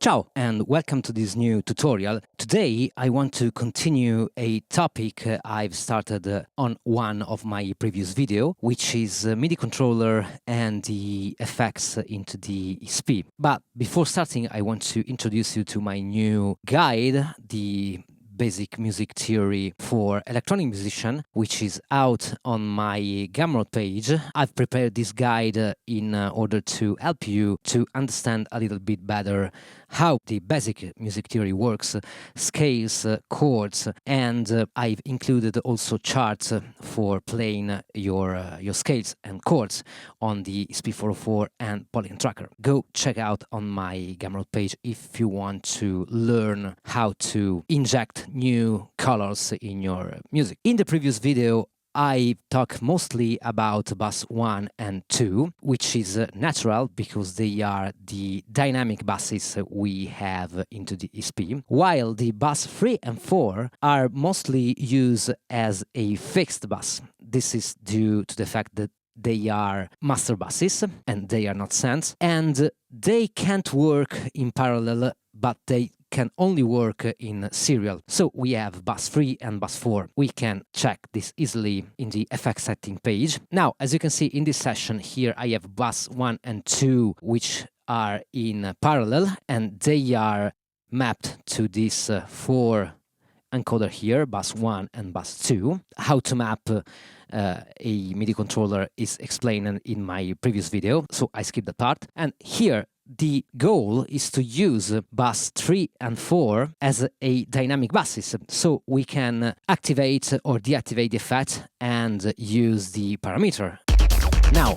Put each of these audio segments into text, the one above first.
Ciao and welcome to this new tutorial. Today I want to continue a topic I've started on one of my previous video, which is MIDI controller and the effects into the SP. But before starting, I want to introduce you to my new guide, the Basic Music Theory for Electronic Musician, which is out on my Gumroad page. I've prepared this guide in order to help you to understand a little bit better how the basic music theory works, scales, chords, and I've included also charts for playing your scales and chords on the SP404 and Polygon tracker. Go check out on my Gumroad page if you want to learn how to inject new colors in your music. In the previous video, I talk mostly about bass 1 and 2, which is natural because they are the dynamic basses we have into the SP, while the bass 3 and 4 are mostly used as a fixed bass. This is due to the fact that they are master basses and they are not sends, and they can't work in parallel, but they can only work in serial. So we have bass 3 and bass 4. We can check this easily in the effect setting page. Now, as you can see in this session here, I have bass 1 and 2, which are in parallel, and they are mapped to this 4 encoder here, bass 1 and bass 2. How to map a MIDI controller is explained in my previous video, so I skipped that part. And here, the goal is to use bass 3 and 4 as a dynamic basses, so we can activate or deactivate the effect and use the parameter. Now,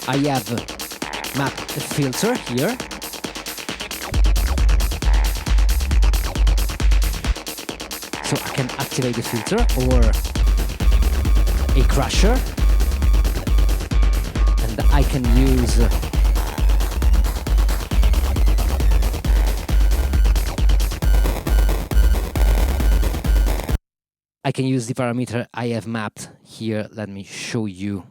I have mapped a filter here. So I can activate the filter or a crusher, and I can use the parameter I have mapped here. Let me show you.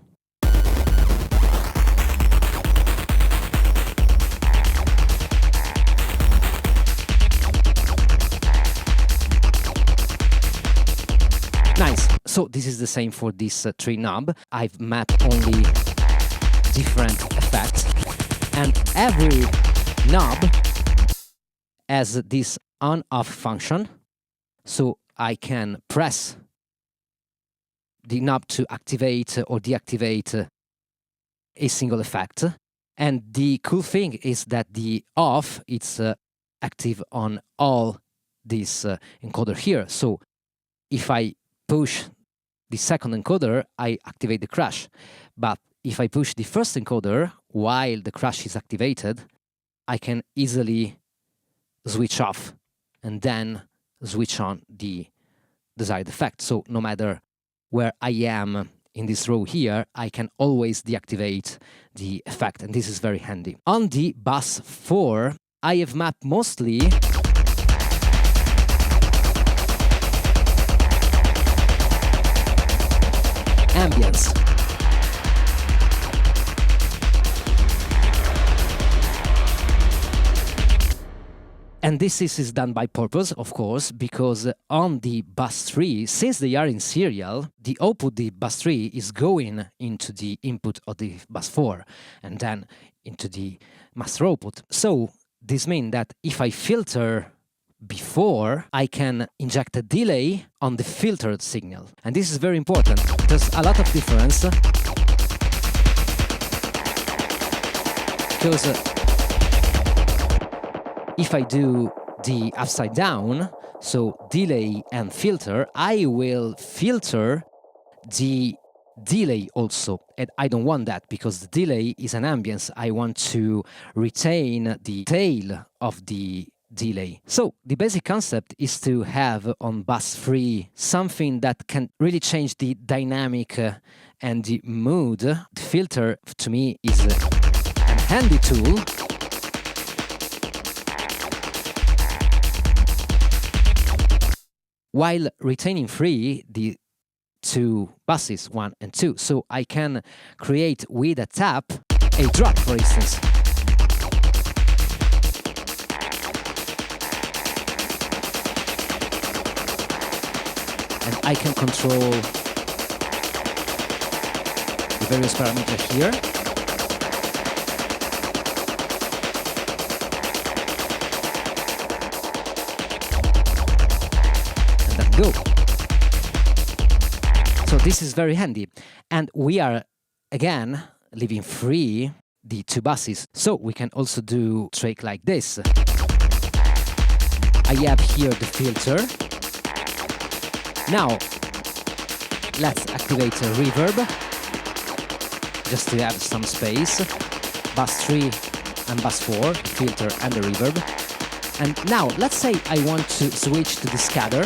Nice. So this is the same for this tree knob. I've mapped only different effects, and every knob has this on-off function. So I can press the knob to activate or deactivate a single effect. And the cool thing is that the off is active on all this encoder here. So if I push the second encoder, I activate the crash. But if I push the first encoder while the crash is activated, I can easily switch off and then switch on the desired effect. So no matter where I am in this row here, I can always deactivate the effect, and this is very handy. On the bass 4, I have mapped mostly ambience. And this is done by purpose, of course, because on the bass 3, since they are in serial, the output, the bass 3, is going into the input of the bass 4 and then into the master output. So this means that if I filter before, I can inject a delay on the filtered signal. And this is very important. There's a lot of difference because if I do the upside down, so delay and filter, I will filter the delay also. And I don't want that because the delay is an ambience. I want to retain the tail of the delay. So the basic concept is to have on bass 3 something that can really change the dynamic and the mood. The filter to me is a handy tool. While retaining free the two basses 1 and 2. So I can create with a tap a drop, for instance. and I can control the various parameters here. And then go. So this is very handy. And we are, again, leaving free the two buses. So we can also do a trick like this. I have here the filter. Now, let's activate a reverb, just to have some space. Bus 3 and bus 4, filter and the reverb. And now, let's say I want to switch to the scatter.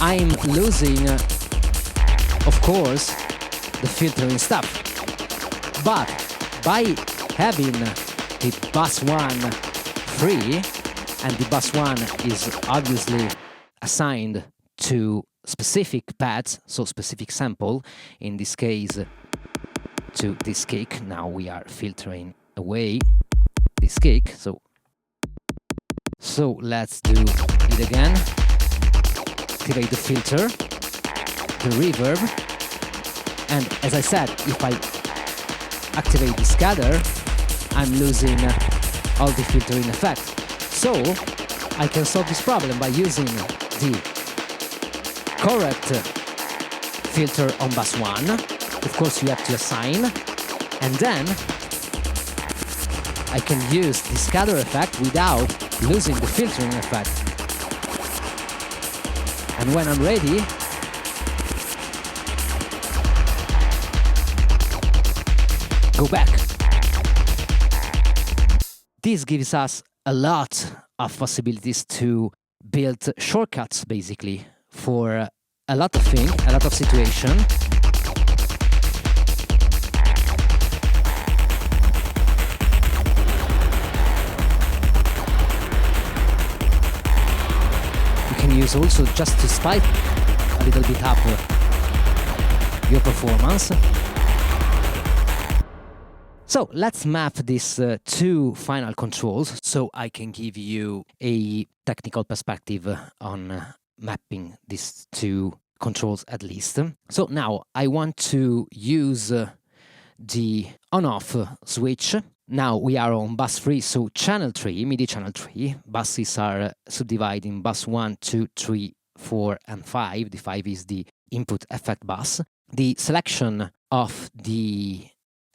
I'm losing, of course, the filtering stuff. But by having the bus 1 free, and the bus 1 is obviously assigned to specific pads, so specific sample, in this case to this kick. Now we are filtering away this kick, so let's do it again. Activate the filter, the reverb, and as I said, if I activate the scatter, I'm losing all the filtering effect. So I can solve this problem by using the correct filter on bus 1. Of course, you have to assign, and then I can use the scatter effect without losing the filtering effect. And when I'm ready, go back. This gives us a lot of possibilities to build shortcuts, basically, for a lot of things, a lot of situations. You can use also just to spike a little bit up your performance. So let's map these two final controls so I can give you a technical perspective on mapping these two controls at least. So now I want to use the on-off switch. Now we are on bus 3, so channel 3, MIDI channel 3. Buses are subdivided in bus 1, 2, 3, 4 and 5. The 5 is the input effect bus. The selection of the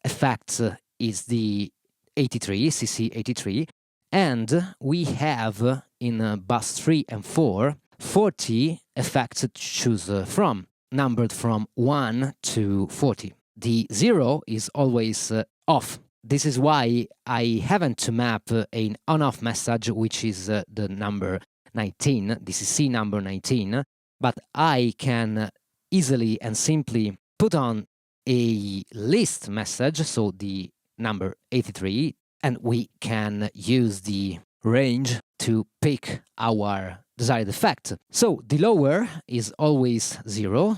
effects is the 83, CC83, and we have in bus 3 and 4, 40 effects to choose from, numbered from 1 to 40. The 0 is always off. This is why I haven't to map an on-off message, which is the number 19, the CC number 19, but I can easily and simply put on a list message, so the number 83, and we can use the range to pick our desired effect. So the lower is always 0,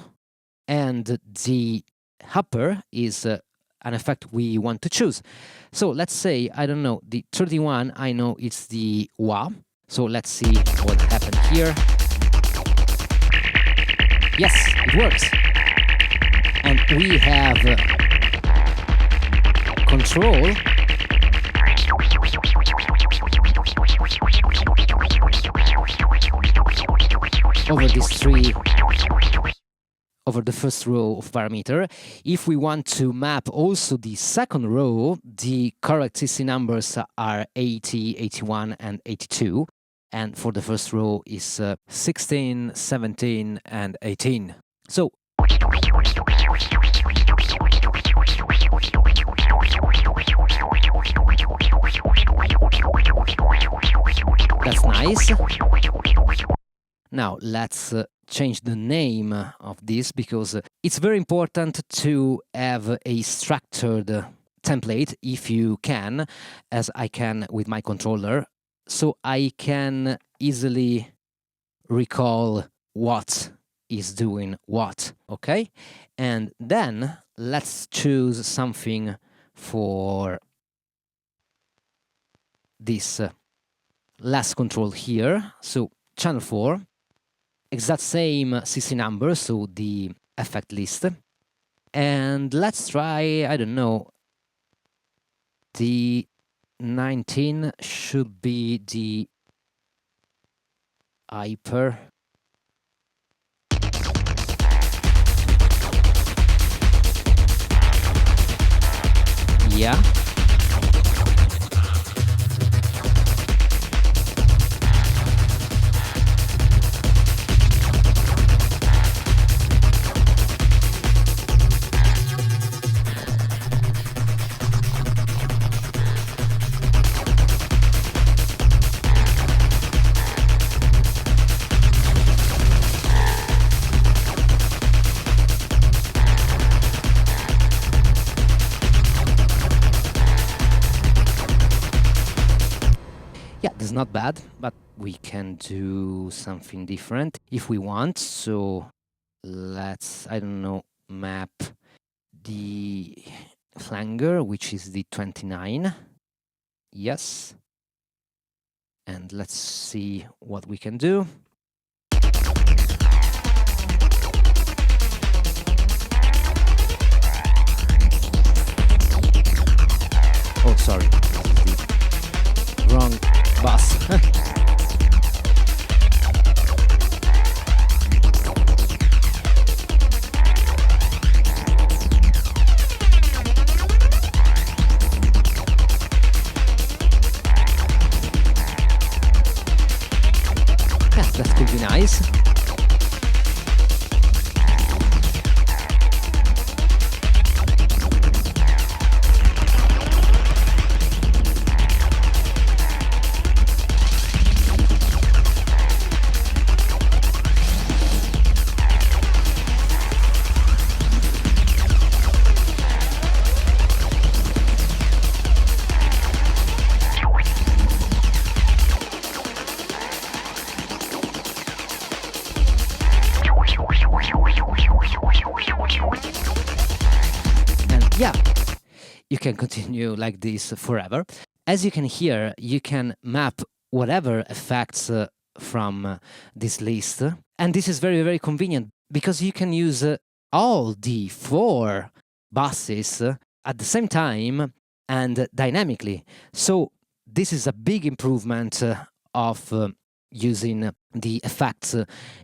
and the upper is an effect we want to choose. So let's say, I don't know, the 31, I know it's the wah. So let's see what happened here. Yes, it works. And we have control over these three, over the first row of parameter. If we want to map also the second row, the correct CC numbers are 80, 81 and 82. And for the first row is 16, 17 and 18. So that's nice. Now let's change the name of this, because it's very important to have a structured template if you can, as I can with my controller, so I can easily recall what is doing what, okay? And then let's choose something for this last control here, so channel 4, exact same CC number, so the effect list. And let's try, I don't know, the 19 should be the hyper. Yeah. Yeah, that's not bad, but we can do something different if we want. So let's, I don't know, map the flanger, which is the 29. Yes. And let's see what we can do. Oh, sorry, this is the wrong bus. That could be nice. And yeah, you can continue like this forever. As you can hear, you can map whatever effects from this list. And this is very, very convenient because you can use all the 4 buses at the same time and dynamically. So this is a big improvement of using the effects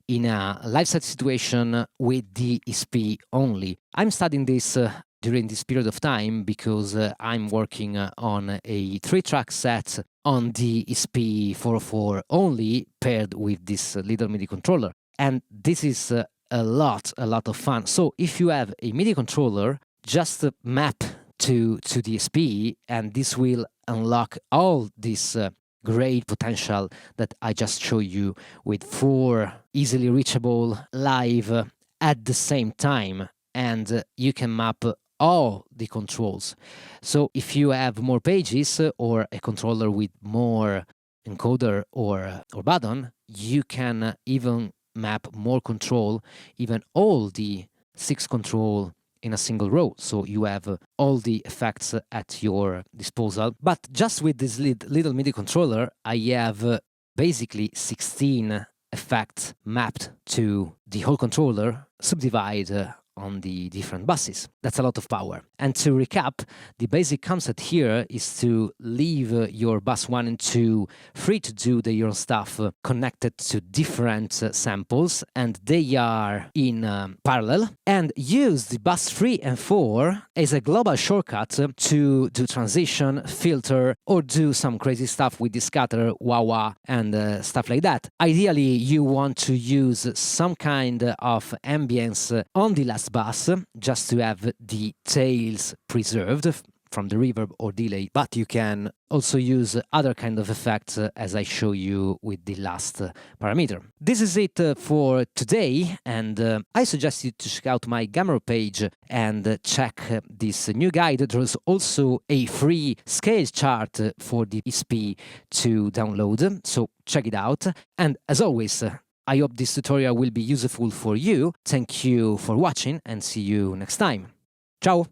in a live set situation with the ESP only. I'm studying this during this period of time because I'm working on a 3-track set on the SP404 only paired with this little MIDI controller. And this is a lot of fun. So if you have a MIDI controller, just map to the SP and this will unlock all this great potential that I just showed you with 4 easily reachable live at the same time, and you can map all the controls. So if you have more pages or a controller with more encoder or button, you can even map more control, even all the 6 control in a single row, so you have all the effects at your disposal. But just with this little MIDI controller, I have basically 16 effects mapped to the whole controller, subdivided on the different buses. That's a lot of power. And to recap, the basic concept here is to leave your bus 1 and 2 free to do their own stuff, connected to different samples, and they are in parallel, and use the bus 3 and 4 as a global shortcut to do transition, filter, or do some crazy stuff with the scatter, wah-wah, and stuff like that. Ideally, you want to use some kind of ambience on the last bus, just to have the tails preserved from the reverb or delay, but you can also use other kind of effects as I show you with the last parameter. This is it for today, and I suggest you to check out my Gumroad page and check this new guide. There's also a free scale chart for the ESP to download, so check it out. And as always, I hope this tutorial will be useful for you. Thank you for watching and see you next time. Ciao!